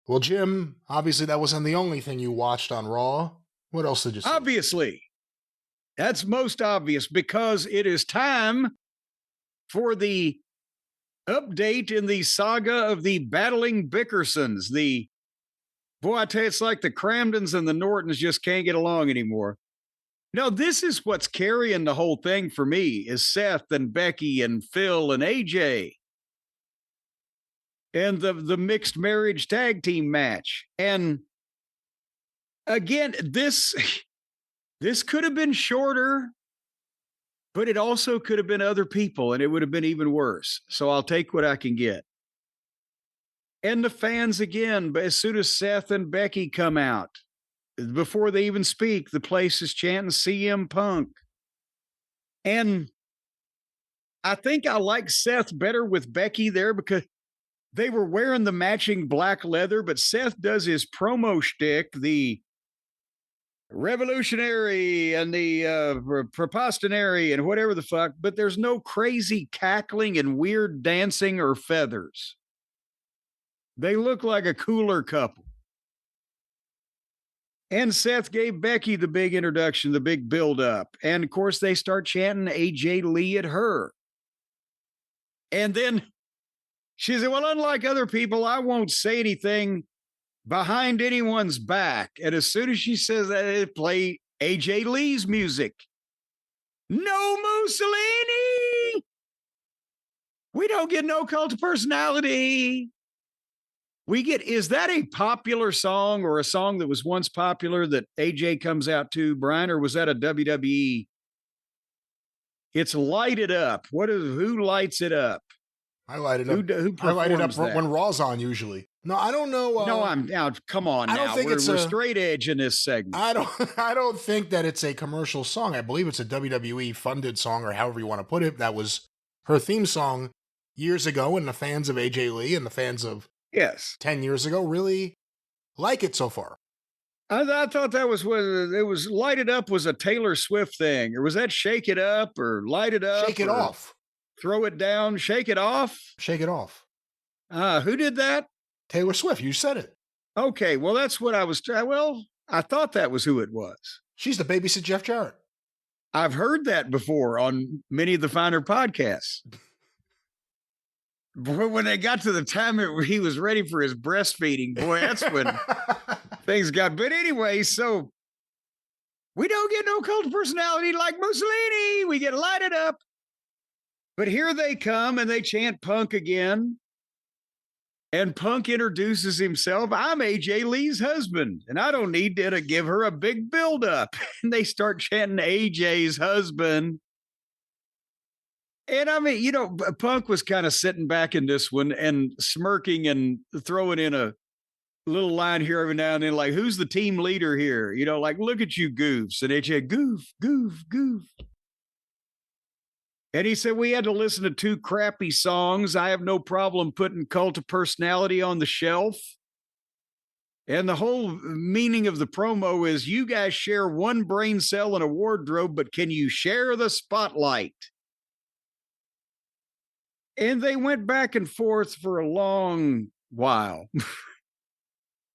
Well, Jim, obviously that wasn't the only thing you watched on Raw. What else did you see? Obviously. That's most obvious because it is time for the update in the saga of the battling Bickersons. Boy, I tell you, it's like the Cramdens and the Nortons just can't get along anymore. No, this is what's carrying the whole thing for me is Seth and Becky and Phil and AJ. And the mixed marriage tag team match. And again, this could have been shorter, but it also could have been other people and it would have been even worse. So I'll take what I can get. And the fans again, but as soon as Seth and Becky come out, before they even speak, the place is chanting CM Punk. And I think I like Seth better with Becky there because they were wearing the matching black leather, but Seth does his promo shtick, the revolutionary and the preposterary and whatever the fuck, but there's no crazy cackling and weird dancing or feathers. They look like a cooler couple. And Seth gave Becky the big introduction, the big build-up. And, of course, they start chanting AJ Lee at her. And then she said, well, unlike other people, I won't say anything behind anyone's back. And as soon as she says that, they play AJ Lee's music. No Mussolini! We don't get no cult of personality. We get, is that a popular song or a song that was once popular that AJ comes out to, Brian, or was that a WWE? It's Light It Up. Who lights it up? I light it up. Who I light it up that? when Raw's on usually. No, I don't know. No, come on now. I don't think we're straight edge in this segment. I don't think that it's a commercial song. I believe it's a WWE funded song or however you want to put it. That was her theme song years ago, and the fans of AJ Lee and the fans of 10 years ago really like it so far. I thought that was what it was. Light It Up was a Taylor Swift thing, or was that Shake It Up or Light It Up? Shake It Off. Throw It Down, Shake It Off. Shake It Off. Who did that? Taylor Swift. You said it. Okay, well that's what I was. Well, I thought that was who it was. She's the babysit Jeff Jarrett. I've heard that before on many of the finer podcasts. Boy, when they got to the time where he was ready for his breastfeeding, boy, that's when things got. But anyway, so we don't get no cult of personality like Mussolini. We get lighted up. But here they come and they chant Punk again. And Punk introduces himself. I'm AJ Lee's husband, and I don't need to give her a big buildup. And they start chanting AJ's husband. And I mean, you know, Punk was kind of sitting back in this one and smirking and throwing in a little line here every now and then, like, who's the team leader here? You know, like, look at you goofs. And AJ, goof, goof, goof. And he said, we had to listen to 2 crappy songs. I have no problem putting Cult of Personality on the shelf. And the whole meaning of the promo is you guys share one brain cell and a wardrobe, but can you share the spotlight? And they went back and forth for a long while.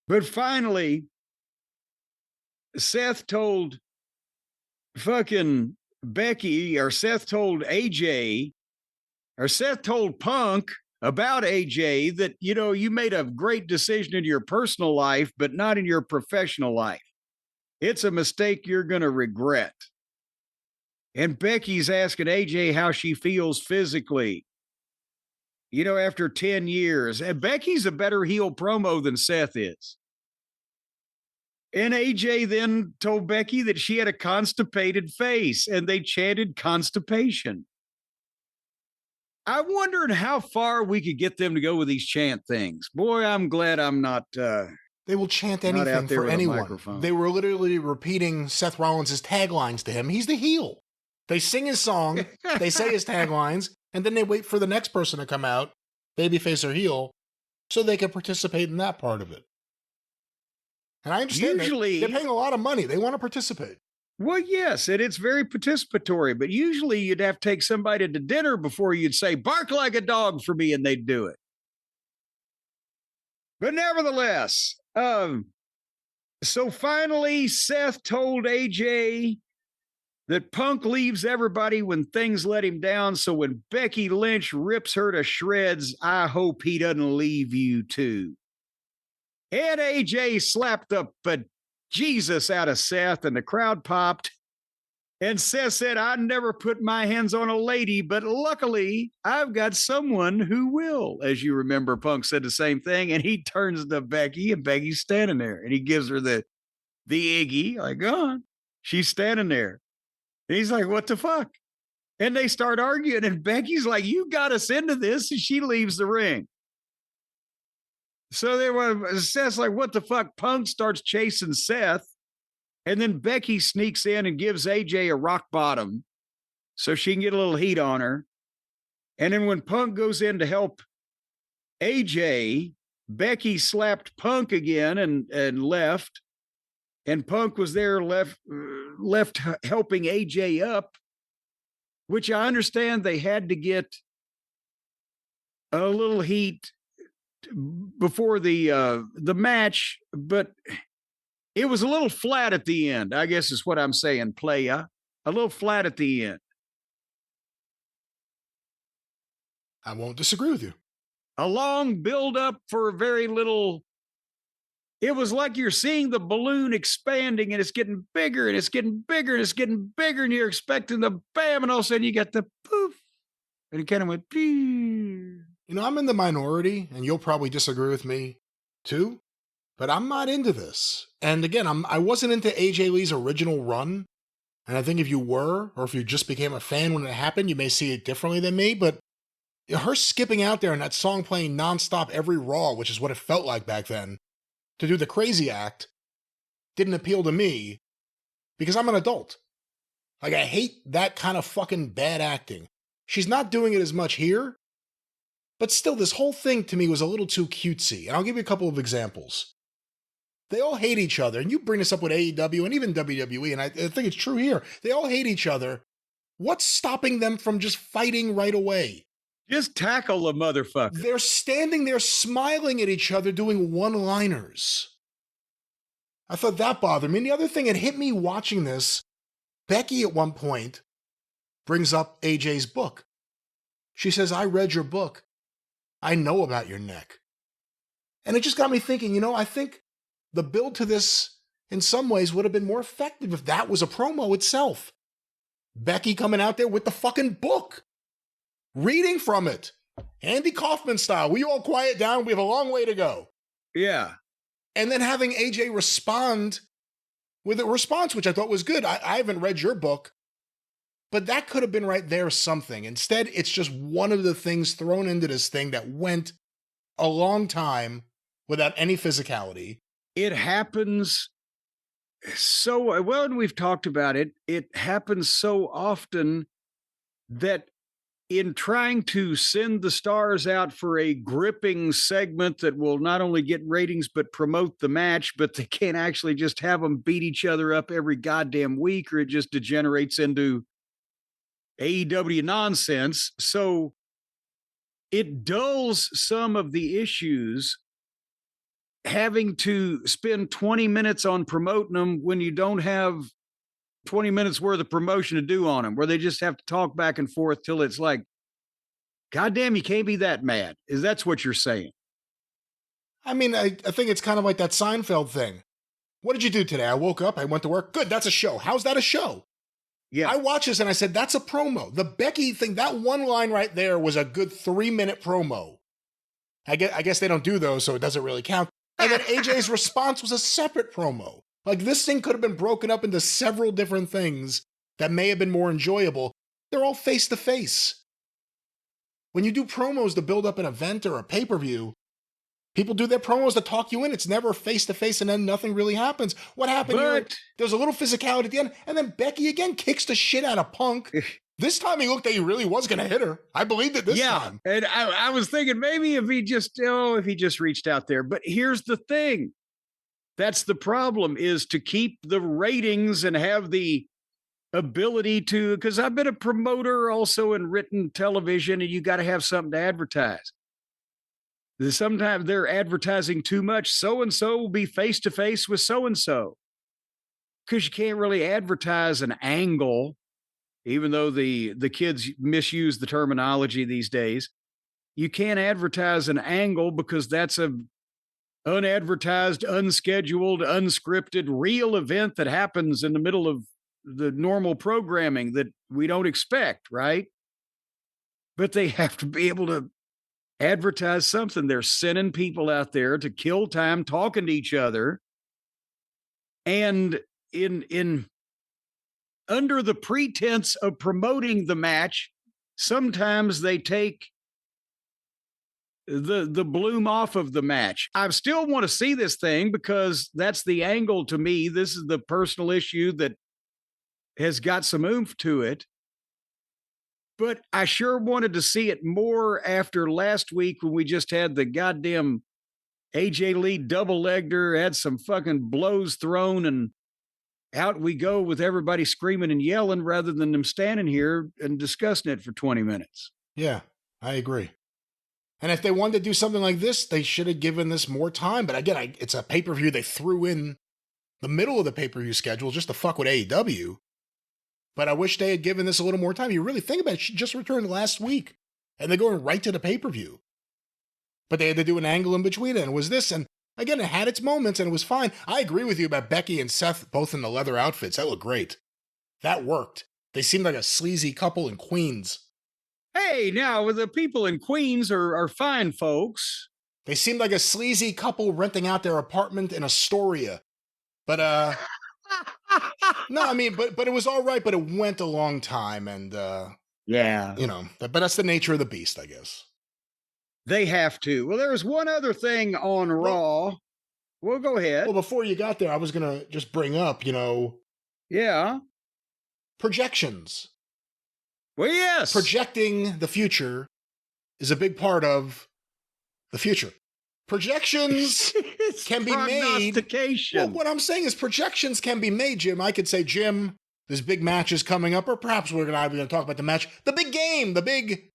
But finally, Seth told fucking Becky, or Seth told AJ, or Seth told Punk about AJ that, you know, you made a great decision in your personal life, but not in your professional life. It's a mistake you're going to regret. And Becky's asking AJ how she feels physically, you know, after 10 years. And Becky's a better heel promo than Seth is. And AJ then told Becky that she had a constipated face, and they chanted constipation. I wondered how far we could get them to go with these chant things. Boy, I'm glad I'm not. They will chant anything for anyone. They were literally repeating Seth Rollins' taglines to him. He's the heel. They sing his song, they say his taglines, and then they wait for the next person to come out, babyface or heel, so they can participate in that part of it. And I understand usually, they're paying a lot of money. They want to participate. Well, yes, and it's very participatory, but usually you'd have to take somebody to dinner before you'd say, bark like a dog for me, and they'd do it. But nevertheless, so finally, Seth told AJ that Punk leaves everybody when things let him down. So when Becky Lynch rips her to shreds, I hope he doesn't leave you too. And AJ slapped the Jesus out of Seth, and the crowd popped. And Seth said, I never put my hands on a lady, but luckily I've got someone who will. As you remember, Punk said the same thing, and he turns to Becky, and Becky's standing there, and he gives her the Iggy, like, go on. She's standing there. And he's like, what the fuck? And they start arguing, and Becky's like, you got us into this, and she leaves the ring. So Seth's like, what the fuck? Punk starts chasing Seth. And then Becky sneaks in and gives AJ a rock bottom so she can get a little heat on her. And then when Punk goes in to help AJ, Becky slapped Punk again and left. And Punk was there left helping AJ up, which I understand they had to get a little heat before the match, but it was a little flat at the end, I guess is what I'm saying, playa. A little flat at the end. I won't disagree with you. A long build-up for very little. It was like you're seeing the balloon expanding, and it's getting bigger, and it's getting bigger, and it's getting bigger, and you're expecting the bam, and all of a sudden you got the poof, and it kind of went, pee. You know, I'm in the minority, and you'll probably disagree with me too. But I'm not into this. And again, I wasn't into AJ Lee's original run. And I think if you were, or if you just became a fan when it happened, you may see it differently than me. But her skipping out there and that song playing nonstop every Raw, which is what it felt like back then, to do the crazy act, didn't appeal to me because I'm an adult. Like, I hate that kind of fucking bad acting. She's not doing it as much here. But still, this whole thing to me was a little too cutesy. And I'll give you a couple of examples. They all hate each other. And you bring this up with AEW and even WWE, and I think it's true here. They all hate each other. What's stopping them from just fighting right away? Just tackle the motherfucker. They're standing there smiling at each other doing one-liners. I thought that bothered me. And the other thing, it hit me watching this. Becky at one point brings up AJ's book. She says, I read your book. I know about your neck. And it just got me thinking, you know, I think the build to this, in some ways, would have been more effective if that was a promo itself. Becky coming out there with the fucking book, reading from it. Andy Kaufman style. We all quiet down. We have a long way to go. Yeah. And then having AJ respond with a response, which I thought was good. I haven't read your book, but that could have been right there something. Instead, it's just one of the things thrown into this thing that went a long time without any physicality. It happens so well, and we've talked about it. It happens so often that in trying to send the stars out for a gripping segment that will not only get ratings but promote the match, but they can't actually just have them beat each other up every goddamn week, or it just degenerates into AEW nonsense. So it dulls some of the issues having to spend 20 minutes on promoting them when you don't have 20 minutes worth of promotion to do on them, where they just have to talk back and forth till it's like, goddamn, you can't be that mad. That's what you're saying? I mean, I think it's kind of like that Seinfeld thing. What did you do today? I woke up, I went to work. Good, that's a show. How's that a show? Yeah. I watched this and I said, that's a promo. The Becky thing, that one line right there was a good 3-minute promo. I guess they don't do those, so it doesn't really count. And then AJ's response was a separate promo. Like, this thing could have been broken up into several different things that may have been more enjoyable. They're all face-to-face. When you do promos to build up an event or a pay-per-view, people do their promos to talk you in. It's never face-to-face, and then nothing really happens. What happened here? There's a little physicality at the end, and then Becky again kicks the shit out of Punk. This time he looked like he really was going to hit her. I believed it this time. And I was thinking maybe if he just reached out there. But here's the thing. That's the problem, is to keep the ratings and have the ability to, because I've been a promoter also in written television, and you got to have something to advertise. Sometimes they're advertising too much. So-and-so will be face-to-face with so-and-so. Because you can't really advertise an angle, even though the kids misuse the terminology these days. You can't advertise an angle because that's a unadvertised, unscheduled, unscripted, real event that happens in the middle of the normal programming that we don't expect, right? But they have to be able to advertise something. They're sending people out there to kill time talking to each other. And in under the pretense of promoting the match, sometimes they take the bloom off of the match. I still want to see this thing because that's the angle to me. This is the personal issue that has got some oomph to it. But I sure wanted to see it more after last week when we just had the goddamn AJ Lee double-legger, had some fucking blows thrown, and out we go with everybody screaming and yelling rather than them standing here and discussing it for 20 minutes. Yeah, I agree. And if they wanted to do something like this, they should have given this more time. But again, it's a pay-per-view they threw in the middle of the pay-per-view schedule just to fuck with AEW. But I wish they had given this a little more time. You really think about it, she just returned last week. And they're going right to the pay-per-view. But they had to do an angle in between it, and it was this. And again, it had its moments, and it was fine. I agree with you about Becky and Seth both in the leather outfits. That looked great. That worked. They seemed like a sleazy couple in Queens. Hey, now, the people in Queens are fine folks. They seemed like a sleazy couple renting out their apartment in Astoria. But, no, I mean, but it was all right, but it went a long time, and, yeah. You know, but that's the nature of the beast, I guess. They have to. Well, there was one other thing on Raw. Well, go ahead. Well, before you got there, I was going to just bring up, Yeah. Projections. Well, yes. Projecting the future is a big part of the future. Projections can be made. Well, what I'm saying is projections can be made, Jim. I could say, Jim, this big match is coming up, or perhaps we're going to talk about the match. The big game, the big,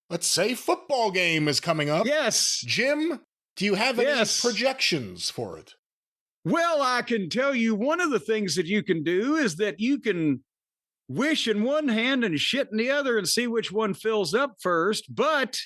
let's say, football game is coming up. Yes. Jim, do you have any projections for it? Well, I can tell you one of the things that you can do is that you can wish in one hand and shit in the other and see which one fills up first. But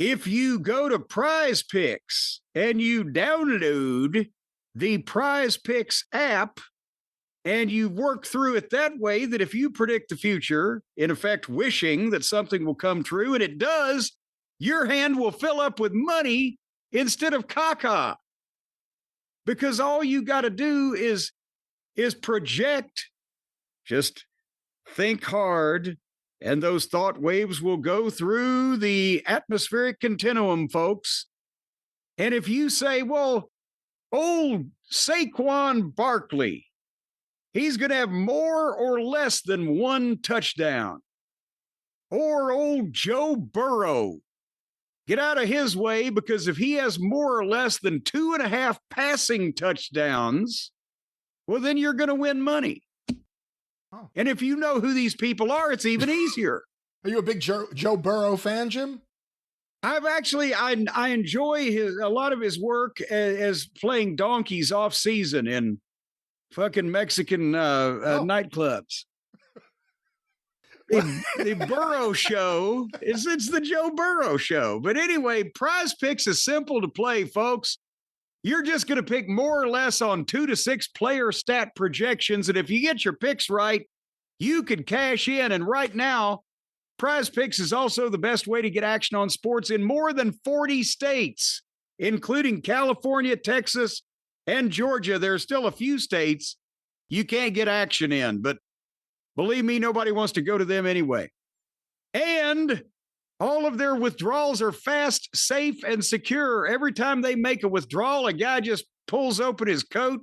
if you go to Prize Picks and you download the Prize Picks app and you work through it that way, that if you predict the future, in effect wishing that something will come true, and it does, your hand will fill up with money instead of caca. Because all you got to do is project. Just think hard, and those thought waves will go through the atmospheric continuum, folks. And if you say, well, old Saquon Barkley, he's going to have more or less than one touchdown. Or old Joe Burrow, get out of his way, because if he has more or less than 2.5 passing touchdowns, well, then you're going to win money. Oh. And if you know who these people are, it's even easier. Are you a big Joe Burrow fan, Jim? I've actually, I enjoy a lot of his work as playing donkeys off season in fucking Mexican nightclubs. The Burrow show, it's the Joe Burrow show. But anyway, Prize Picks is simple to play, folks. You're just going to pick more or less on 2 to 6 player stat projections. And if you get your picks right, you could cash in. And right now, Prize Picks is also the best way to get action on sports in more than 40 states, including California, Texas, and Georgia. There are still a few states you can't get action in, but believe me, nobody wants to go to them anyway. And all of their withdrawals are fast, safe, and secure. Every time they make a withdrawal, a guy just pulls open his coat,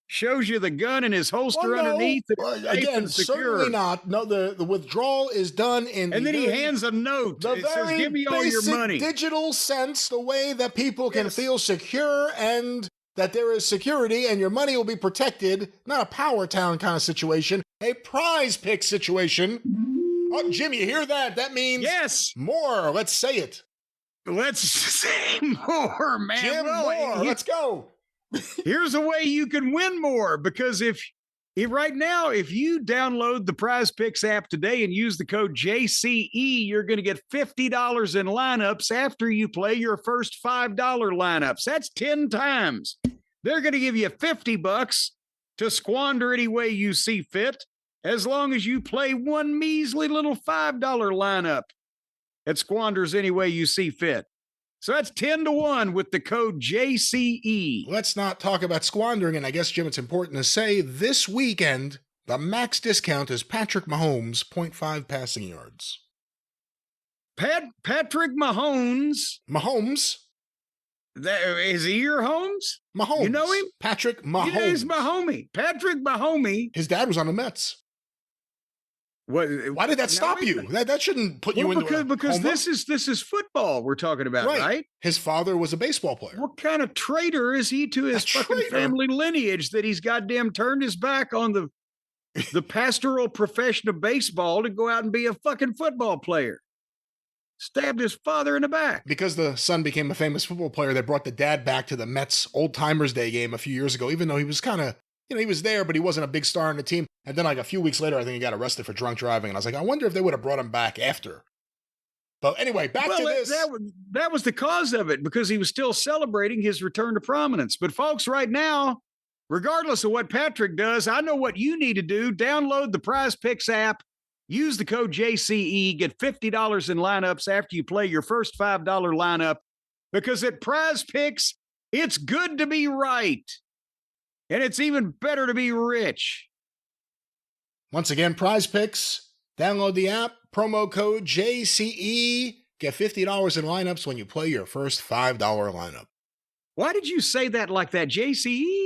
shows you the gun in his holster underneath. Again, certainly not. No, the withdrawal is done in and then he hands a note. The very says, give me all your money. Digital sense, the way that people can feel secure and that there is security and your money will be protected. Not a Power Town kind of situation, a Prize Pick situation. Oh, Jim, you hear that? That means more. Let's say it. let's say more, man. Jim Moore, let's go. Here's a way you can win more, because if right now, if you download the Prize Picks app today and use the code JCE, you're going to get $50 in lineups after you play your first $5 lineups. That's 10 times. They're going to give you $50 to squander any way you see fit, as long as you play one measly little $5 lineup that squanders any way you see fit. So that's 10-1 with the code JCE. Let's not talk about squandering, and I guess, Jim, it's important to say this weekend, the max discount is Patrick Mahomes, 0.5 passing yards. Patrick Mahomes. Mahomes? Is he your Holmes? Mahomes. You know him? Patrick Mahomes. He's Mahomie. Patrick Mahomie. His dad was on the Mets. What? Why did that stop you? That shouldn't put you into because this is football we're talking about, right? His father was a baseball player. What kind of traitor is he to his fucking family lineage that he's goddamn turned his back on the pastoral profession of baseball to go out and be a fucking football player? Stabbed his father in the back. Because the son became a famous football player, they brought the dad back to the Mets Old Timers Day game a few years ago, even though he was kind of, he was there, but he wasn't a big star on the team. And then like a few weeks later, I think he got arrested for drunk driving. And I was like, I wonder if they would have brought him back after. But anyway, back to this. That was the cause of it, because he was still celebrating his return to prominence. But folks, right now, regardless of what Patrick does, I know what you need to do. Download the Prize Picks app. Use the code JCE. Get $50 in lineups after you play your first $5 lineup. Because at Prize Picks, it's good to be right. And it's even better to be rich. Once again, Prize Picks. Download the app. Promo code JCE. Get $50 in lineups when you play your first $5 lineup. Why did you say that like that, JCE?